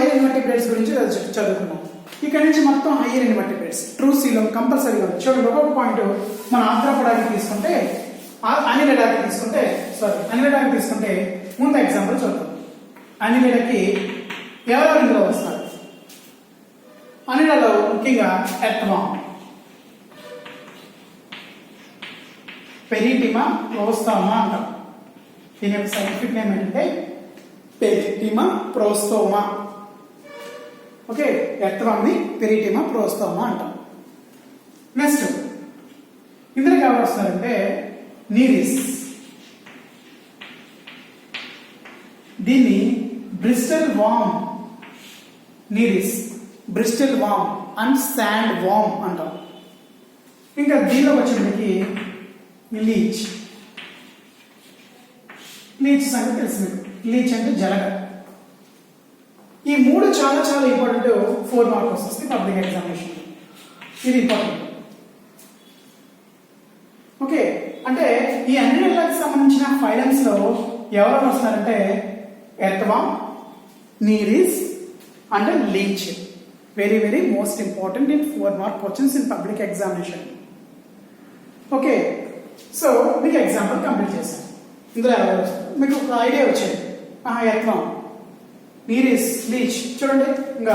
Hire invertebrates గురించి చదువుకున్నాం. ఇక్కడ నుంచి మొత్తం హైయర్ ఇన్వర్టిబ్రేట్స్ ట్రూ సీలం కంపల్సరీగా ఉంది. చూడండి ఒక్కొక్క పాయింట్ మన ఆంథ్రోపోడాకి తీసుకుంటే అనిలిడాకి తీసుకుంటే ముందు ఎగ్జాంపుల్ చూద్దాం. అనిలిడకి ఎవరెవరు ఇందులో వస్తారు? అనిలలో ముఖ్యంగా ఎర్త్వామ్, పెరిటిమా ప్రోస్తోమా అంటాం. దీని యొక్క సైంటిఫిక్ నేమ్ ఏంటంటే పెరిటిమా ప్రోస్తోమా. ఓకే, ఎర్త్వామ్ ని పెరిటిమా ప్రోస్తోమా అంటాం. నెక్స్ట్ ఇందులో ఎవరు వస్తారంటే నీరిస్. దీన్ని bristle worm, nereis, bristle worm and sand worm అంటాం. ఇంకా దీనిలో వచ్చేటికి లీచ్. లీచ్ సంగతి తెలిసింది. లీచ్ అంటే జలగ. ఈ మూడు చాలా చాలా ఇంపార్టెంట్ 4 మార్క్స్ వస్తాయి పబ్లిక్ ఎగ్జామినేషన్. ఇది ఇంపార్టెంట్. ఓకే, అంటే ఈ అన్నిటికి సంబంధించిన ఫైలమ్స్ లో ఎవరెవరు వస్తారంటే earthworm, nereis and leech. Very very most important in 4 mark questions in public examination. Okay, so మీకు ఎగ్జాంపుల్ కంప్లీట్ చేశాను. ఇందులో ఎవరు వస్తారు మీకు ఒక ఐడియా వచ్చేది. Earthworm, nereis, leech. చూడండి ఇంకా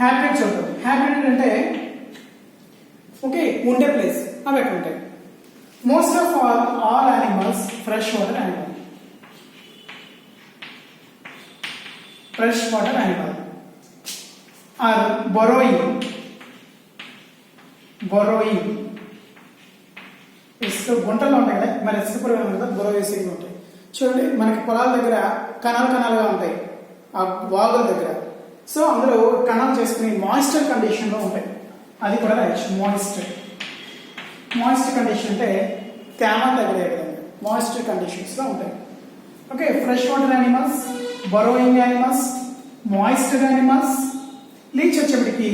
హ్యాబిటేట్ చూద్దాం. హ్యాబిటేట్ అంటే ఓకే ఉండే ప్లేస్. అవి ఎక్కడ ఉంటాయి? Most of all animals fresh water animal. Fresh water animal are burrowing. ఇసుక గుంటల్లో ఉంటాయి కదా, మరి ఇసుక పురుగులు కదా బొరోవేసింగ్ ఉంటాయి. చూడండి మనకి పొలాల దగ్గర కణాలుగా ఉంటాయి ఆ వాగుల దగ్గర. సో అందులో కణాలు చేసుకుని మాయిస్చర్ కండిషన్ లో ఉంటాయి. అది కూడా రాయొచ్చు. మాయిస్చర్ కండిషన్ అంటే తేమ దగ్గర మాయిస్చర్ కండిషన్స్ లో ఉంటాయి. Okay, fresh water animals, burrowing animals, moisture animals. Leech వచ్చేప్పటికి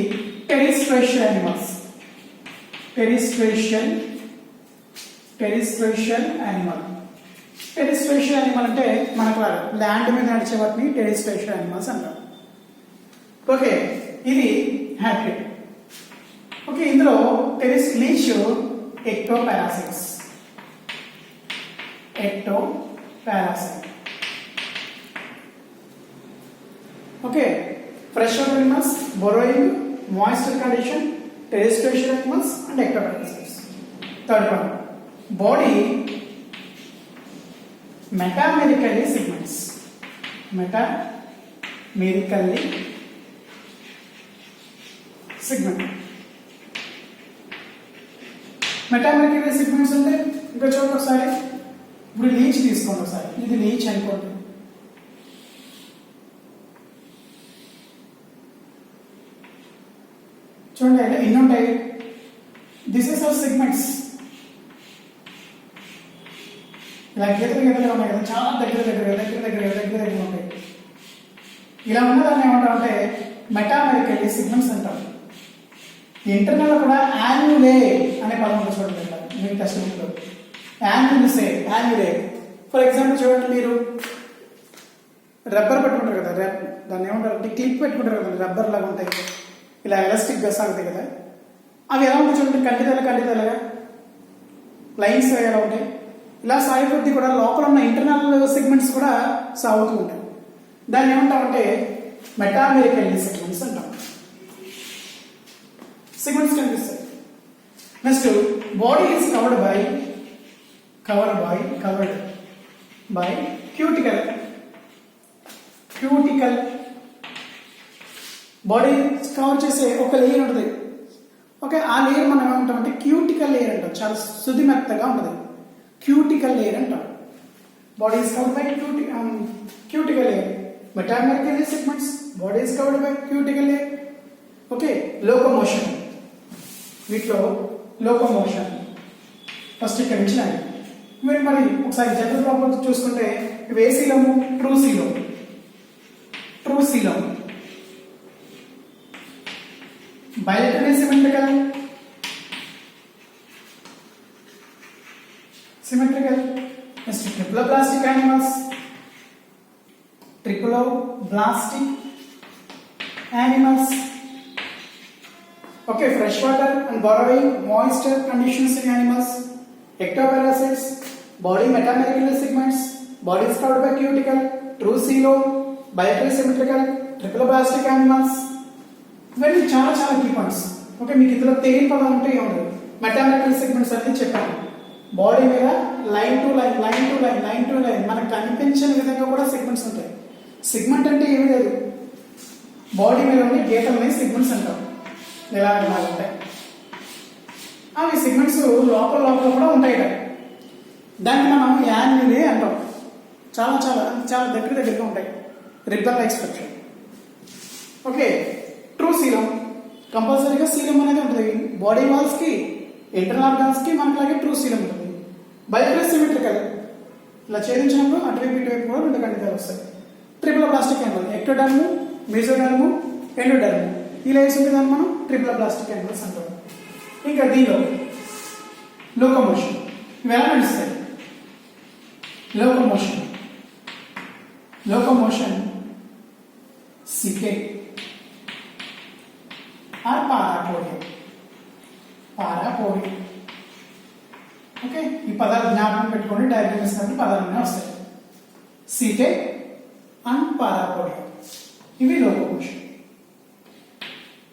terrestrial animals. Terrestrial animal. Terrestrial animal అంటే మనకు ల్యాండ్ మీద నడిచే వాటిని టెరిస్ట్రేషియల్ యానిమల్స్ అంటారు. ఓకే, ఇది హ్యాబిటేట్. ఓకే, ఇందులో leech ectoparasites. Okay, fresh water animals, burrowing, moisture condition, terrestrial animals and ectoparasites. Third one body metamerically segments. Metamerically segment. Metamerically segments అంటే ఇంకా చూడండి ఒకసారి. ఇప్పుడు లీచ్ తీసుకోండి ఒకసారి. ఇది లీచ్ అనుకోండి. చూడండి ఎన్ని ఉంటాయి. This is our segments. ఇలా గీతలు ఉన్నాయి కదా, చాలా దగ్గర ఉంటాయి. ఇలా ఉన్నదాన్ని ఏమంటామంటే మెటామెరికల్లీ సెగ్మెంట్స్ అంటాం. ఇంటర్నల్ లో కూడా యాన్యులే అనే పదం చూడండి మీకు టెక్స్ట్ బుక్ లో. యాన్యులే. ఫర్ ఎగ్జాంపుల్ చూడండి, మీరు రబ్బర్ పెట్టుకుంటారు కదా, దాన్ని ఏమంటారు క్లిప్ పెట్టుకుంటారు కదా, రబ్బర్ లాగా ఉంటాయి, ఇలా ఎలాస్టిక్ గా సాగుతాయి కదా. అవి ఎలా ఉంటాయి చూడండి, కంటిదలగా లైన్స్ ఎలా ఉంటాయి. ఇలా సాగు కొద్దీ కూడా లోపల ఉన్న ఇంటర్నల్ సెగ్మెంట్స్ కూడా సాగుతూ ఉంటాయి. దాన్ని ఏమంటామంటే మెటామెరికల్లీ సెగ్మెంట్స్ అంటాం. సెగ్మెంట్స్ కనిపిస్తాయి. Next body is covered by cuticle. Body cover చేసే ఒక లేయర్ ఉంటుంది. ఓకే, ఆ లేయర్ మనం ఏమంటామంటే క్యూటికల్ లేయర్ అంటాం. చాలా శుద్ధిమెత్తగా ఉంటుంది. క్యూటికల్ లేయర్ అంటాం. Body is covered by cuticle layer. Metamerically segments, body is covered by cuticle layer. Okay, locomotion. వీటిలో లోకోమోషన్ ఫస్ట్ ఇక్కడ నుంచి మీరు మరి ఒకసారి జనరల్ ప్రాబ్లమ్స్ చూసుకుంటే వేసీలము, true coelom, bilaterally symmetrical, next triploblastic animals, triploblastic animals. Okay, fresh water and borrowing moisture conditions in animals. Ectoparasites, body metametrical segments, body is covered by cuticle, true coelom, bilateral symmetrical, triploblastic animals. ఇవన్నీ చాలా చాలా key points. Okay, మీకు ఇందులో తెలియని పదాలు ఉంటే ఏముండదు. మెటామెట్రికల్ segments అన్ని చెప్పాను. బాడీ మీద line to line, line to line, line to line మనకు కనిపించని విధంగా కూడా సెగ్మెంట్స్ ఉంటాయి. సెగ్మెంట్ అంటే ఏమీ లేదు, బాడీ మీద ఉండే గీతలని సెగ్మెంట్స్ అంటారు. ఇలా ఉంటాయి అవి సెగ్మెంట్స్ లోపల లోపల కూడా ఉంటాయి కదా, దాన్ని మనం యాన్యులే అంటాం. చాలా చాలా చాలా దగ్గరగా ఉంటాయి. Ribbon like structure. Okay, true serum కంపల్సరీగా సీరం అనేది ఉంటుంది. బాడీ వాల్స్ కి ఇంటర్నల్ ఆర్గాన్స్ కి మనకి ట్రూ సీరం ఉంటుంది. బయోప్రెస్ సిమెట్రికల్ ఇలా ఛేదించినప్పుడు అటువైపు ఇటువైపు కూడా రెండు ఖండితాలు వస్తాయి. ట్రిపుల్ ప్లాస్టిక్ యానిమల్ ఎక్టోడర్ము, మెసోడర్ము, ఎండోడర్ము ఈ లైన్స్ ఉంటుందని మనం ట్రిపుల్ ప్లాస్టిక్ యానిమల్స్ అంటాం. ఇంకా దీనిలో లోకోమోషన్ ఇవి ఎలా నడుస్తాయి? లోకోమోషన్ సికే ఆర్ పారాపోడియం. ఓకే, ఈ పదాలు జ్ఞాపకం పెట్టుకోండి. డయాగ్రామ్ వేసినప్పుడు పదాలన్నీ వస్తాయి. సీటే అండ్ పారాపోడియం ఇవి లోకోమోషన్.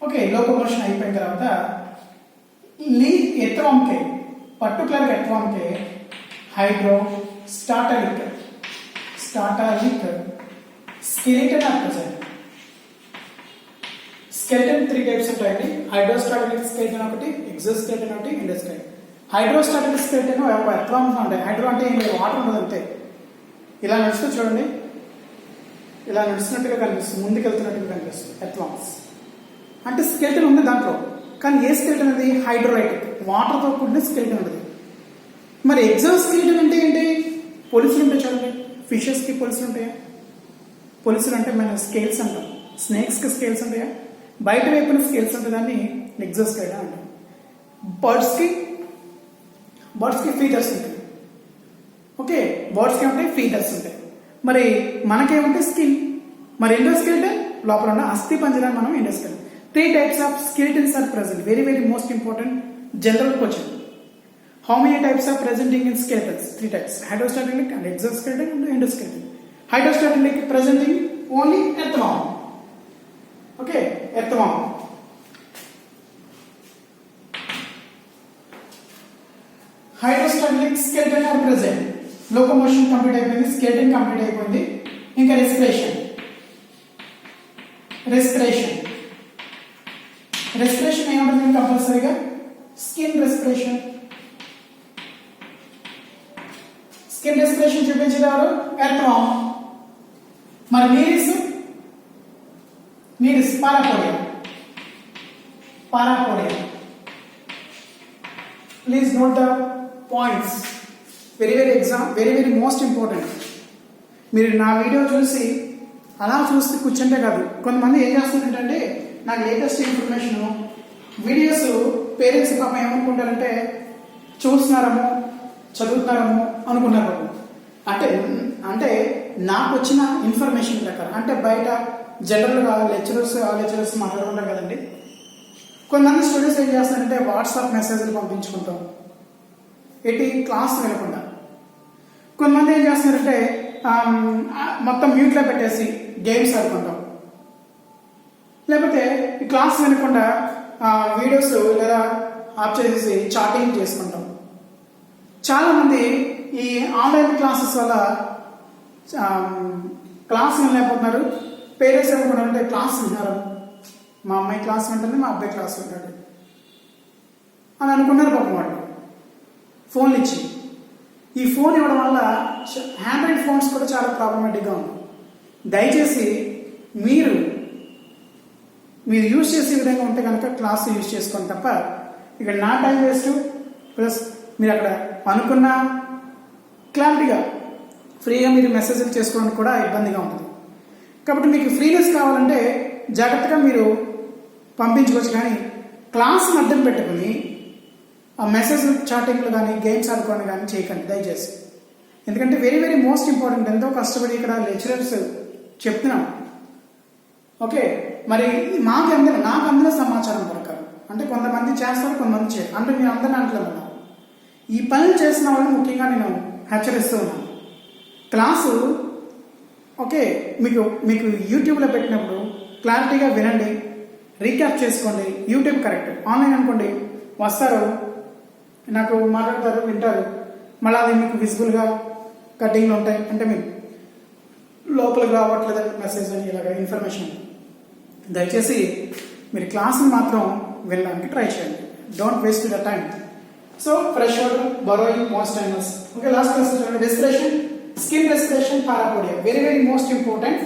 ఓకే, లోకోమోషన్ అయిపోయిన తర్వాత ఎత్వాంకే పర్టికులర్ ఎత్వాంకే hydrostatic skeleton are present. Skeleton 3 types ఉంటాయండి. హైడ్రోస్టాటిక్ స్కెలిటన్ ఒకటి, ఎగ్జోస్కెలిటన్ ఒకటి, ఎండోస్కెలిటన్. హైడ్రోస్టాటిక్ స్కెలిటన్ ఎత్వాంశం ఉంటాయి. హైడ్రో అంటే ఏం లేదు, వాటర్ ఉండదు అంతే. ఇలా నడుస్తూ చూడండి, ఇలా నడుస్తున్నట్టుగా కనిపిస్తుంది, ముందుకెళ్తున్నట్టుగా కనిపిస్తుంది. ఎత్వాంస్ అంటే స్కెలిటన్ ఉంది దాంట్లో, కానీ ఏ స్కెలిటన్ అది? హైడ్రోలైటిక్, వాటర్తో కూడిన స్కెలిటన్ ఉంటుంది. మరి ఎగ్జోస్కెలిటన్ అంటే ఏంటి? పొలుసులు ఉంటాయి చూడండి. ఫిషెస్కి పొలుసులు ఉంటాయా? పొలుసులు అంటే మన స్కేల్స్ అంటాం. స్నేక్స్కి స్కేల్స్ ఉంటాయా? బయట వైపున స్కేల్స్ ఉంటే దాన్ని ఎగ్జోస్కెలిటన్ అంటాం. బర్డ్స్కి ఫీదర్స్ ఉంటాయి. ఓకే, బర్డ్స్కి ఏమంటాయి? ఫీదర్స్ ఉంటాయి. మరి మనకేమంటే స్కిన్. మరి ఎండోస్కెలిటన్ లోపల ఉన్న అస్థి పంజరాన్ని మనం endoskeleton. 3 types of skeletons are present. Very most important general question. How many types are presenting in skeletons? 3 types: hydrostatic and exoskeleton and endoskeleton. Hydrostatic presenting only earthworm. Okay, earthworm. Hydrostatic skeleton are present. Locomotion complete అయిపోయింది, skeleton complete అయిపోయింది. ఇంకా respiration ఏముంటుంది కంపల్సరీగా? Skin respiration చూపించేవారు earthworm. మరి nereis parapodium. Please note the points. Very most important. మీరు నా video చూసి అలా చూస్తే కూర్చుంటే కాదు. కొంతమంది ఏం చేస్తున్నారంటే, నాకు లేటెస్ట్ ఇన్ఫర్మేషన్ వీడియోస్ పేరెంట్స్ పాపం ఏమనుకుంటారంటే చూస్తున్నారము చదువుతున్నారము అనుకున్నారు. అంటే నాకు వచ్చిన ఇన్ఫర్మేషన్ ప్రకారం, అంటే బయట జనరల్గా లెక్చరర్స్ మాట్లాడుకుంటారు కదండి. కొంతమంది స్టూడెంట్స్ ఏం చేస్తారంటే వాట్సాప్ మెసేజ్లు పంపించుకుంటాం, క్లాస్ వినకుండా. కొంతమంది ఏం చేస్తున్నారంటే మొత్తం మ్యూట్లో పెట్టేసి గేమ్స్ ఆడుకుంటాం, లేకపోతే ఈ క్లాస్ వినకుండా వీడియోస్ లేదా ఆఫ్ చేసేసి చాటింగ్ చేసుకుంటాం. చాలామంది ఈ ఆన్లైన్ క్లాసెస్ వల్ల క్లాస్ వినలేకపోతున్నారు. పేరెంట్స్ ఏమనుకుంటారంటే క్లాస్ వింటున్నారు, మా అమ్మాయి క్లాస్ వింటుంది, మా అబ్బాయి క్లాస్ వింటాడు అని అనుకున్నారు. పాపం వాళ్ళు ఫోన్లు ఇచ్చి, ఈ ఫోన్ ఇవ్వడం వల్ల హ్యాండ్రైడ్ ఫోన్స్ కూడా చాలా ప్రాబ్లమేటిక్గా ఉంది. దయచేసి మీరు యూజ్ చేసే విధంగా ఉంటే కనుక క్లాస్ యూజ్ చేసుకోండి తప్ప ఇక్కడ నా టైం వేస్ట్, ప్లస్ మీరు అక్కడ అనుకున్న క్లారిటీగా ఫ్రీగా మీరు మెసేజ్లు చేసుకోవడానికి కూడా ఇబ్బందిగా ఉంటుంది. కాబట్టి మీకు ఫ్రీనెస్ కావాలంటే జాగ్రత్తగా మీరు పంపించుకోవచ్చు, కానీ క్లాస్ని అడ్డం పెట్టుకుని ఆ మెసేజ్ చాటింగ్లు కానీ గేమ్స్ ఆడుకోవడం కానీ చేయకండి దయచేసి. ఎందుకంటే వెరీ మోస్ట్ ఇంపార్టెంట్. ఎంతో కష్టపడి ఇక్కడ లెక్చరర్స్ చెప్తున్నాం. ఓకే, మరి నాకు అందులో సమాచారం దొరకాలి. అంటే కొంతమంది చేస్తారు, కొంతమంది చేయరు. అంటే నేను అందరిని అంటున్నాను. ఈ పనులు చేసిన వాళ్ళని ముఖ్యంగా నేను హెచ్చరిస్తూ ఉన్నాను. క్లాసు ఓకే మీకు యూట్యూబ్లో పెట్టినప్పుడు క్లారిటీగా వినండి, రీక్యాప్ చేసుకోండి. యూట్యూబ్ కరెక్ట్, ఆన్లైన్ అనుకోండి వస్తారు, నాకు మాట్లాడతారు, వింటారు, మళ్ళీ అది మీకు విజిబుల్గా కటింగ్లు ఉంటాయి. అంటే మీరు లోపలికి రావట్లేదని మెసేజ్ అని ఇలాగ ఇన్ఫర్మేషన్. దయచేసి మీరు క్లాస్ని మాత్రం వినడానికి ట్రై చేయండి. Don't waste the time. So fresh water, burrowing, most animals. Okay, last class respiration, skin respiration, parapodia, very very most important.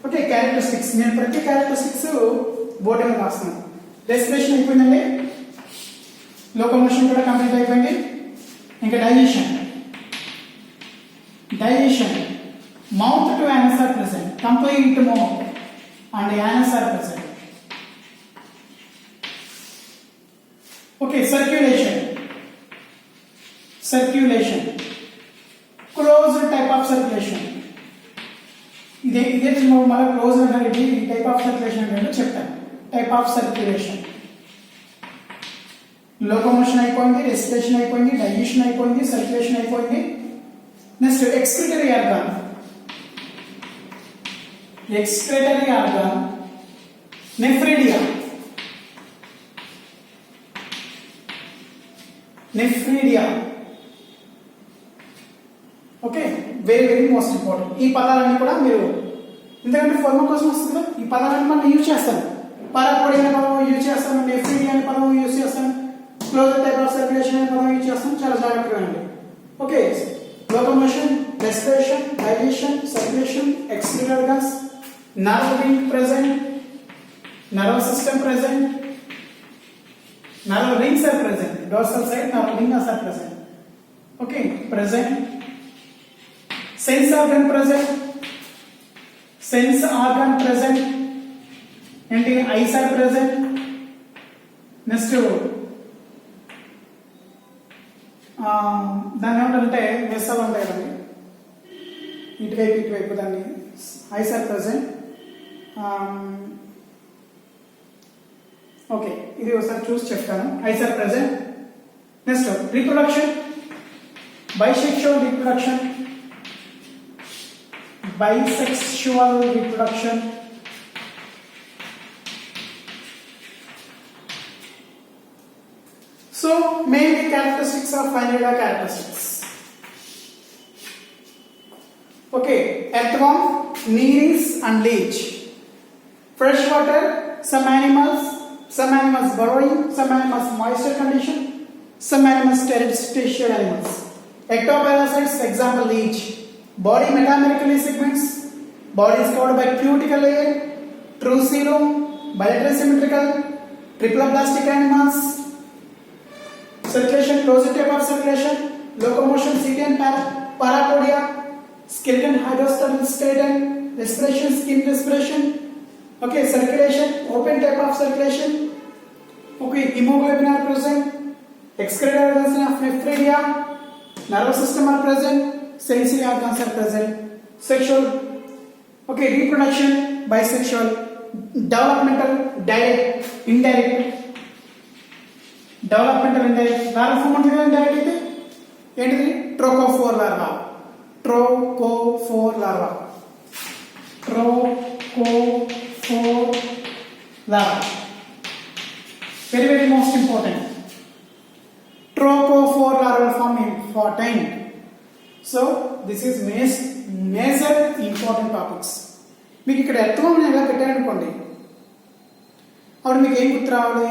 Okay, characteristics. నేను ప్రతి క్యారెక్టరిస్టిక్స్ బోర్డు మీద రాస్తున్నాను. రెస్పిరేషన్ అయిపోయిందండి, లోకోమోషన్ కూడా కంప్లీట్ అయిపోయింది. ఇంకా digestion mouth to anus are present, complete mouth and anus are present. Okay, circulation closed type of circulation. ఇదే మళ్ళీ క్లోజ్ అంటే ఈ టైప్ ఆఫ్ సర్క్యులేషన్ ఏంటంటే చెప్తాను. టైప్ ఆఫ్ సర్క్యులేషన్, లోకోమోషన్ అయిపోయింది, రెస్పిరేషన్ అయిపోయింది, డైజెషన్ అయిపోయింది, సర్క్యులేషన్ అయిపోయింది. Next excretory organ. Nephridia. Okay, very very most important. ఈ పదాలన్నీ కూడా మీరు ఎందుకంటే ఫార్మా కోసం వస్తుంది కదా, ఈ పదాలన్నీ మనం యూజ్ చేస్తాను. పారాపోడియా అనే పదం యూజ్ చేస్తాను, నెఫ్రీడియా అనే పదం యూజ్ చేస్తాను, క్లోజ్ టైప్ ఆఫ్ సర్క్యులేషన్ అనే పదం యూజ్ చేస్తాను. చాలా జాగ్రత్తగా అండి. Okay, locomotion, respiration, digestion, circulation, excretory organs, nerve ring present, nervous system present, nerve rings are present, dorsal side nerve rings are present. Okay, present. Sense organ present, and the eyes are present. Next దాన్ని ఏమంటారంటే మెస్సలు ఉంటాయి కదండి, ఇటువైపు దాన్ని ice are present. Okay, ఇది ఒకసారి చూసి చెప్తాను. Eyes are present. Next reproduction, bisexual reproduction, So mainly characteristics are Phainella characteristics. Okay, earthworm, Nereis and leech. Freshwater, some animals burrowing, some animals moisture condition, some animals terrestrial animals. Ectoparasites, example leech. Body metamerically segments, body is covered by cuticle layer, true coelom, bilateral symmetrical, triploblastic animals. Circulation, closed type of circulation, locomotion, cetian, parapodia, skeleton, hydrostatal skeleton, respiration, skin respiration. Okay, circulation, open type of circulation. Okay, hemoglobin are present, excretory organs of nephridia, nervous system are present, sensory organs are present. Sexual, okay, reproduction, bisexual, developmental, direct, indirect. Developmental indirect, larva form ఉంటుంది indirect అయితే ఏంటిది? Trochophore larva. Very very most important. Trochophore larval form important. So this is major important topics. మీకు ఇక్కడ ఎర్త్వర్మ్ ఎలా పెట్టారనుకోండి, అప్పుడు మీకు ఏం గుర్తు రావాలి?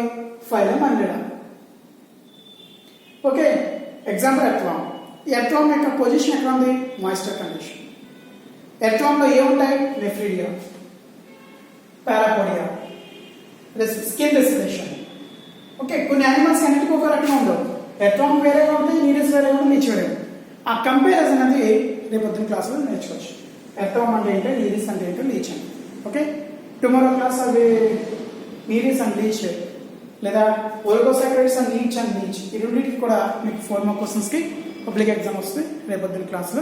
Phylum annelida. Okay, example earthworm. Earthworm యొక్క పొజిషన్ ఎక్కడ ఉంది? Moisture condition. ఎర్త్వర్మ్ లో ఏముంటాయి? Nephridia, parapodia, skin respiration. Okay, కొన్ని యానిమల్స్ అన్నిటికీ ఒక రకంగా ఉండవు. ఎర్త్వర్మ్ వేరేగా ఉంటాయి, నీడస్ వేరేగా ఉంటాయి, లీచ్ వేరేగా. ఆ కంపారిజన్ అనేది రేపొద్దున క్లాసులో నేర్చుకోవచ్చు. ఎర్త్వర్మ్ అంటే ఏంటో, నీడస్ అంటే ఏంటో, లీచ్ అంటే. ఓకే, టుమారో క్లాస్ అవి నీడస్ అండ్ లీచ్ లేదా ఒలిగోసాకరైడ్స్ అండ్ లీచ్ ఈ రెండింటికి కూడా మీకు 4 మార్క్ క్వశ్చన్స్కి పబ్లిక్ ఎగ్జామ్ వస్తుంది రేపొద్దున క్లాస్లో.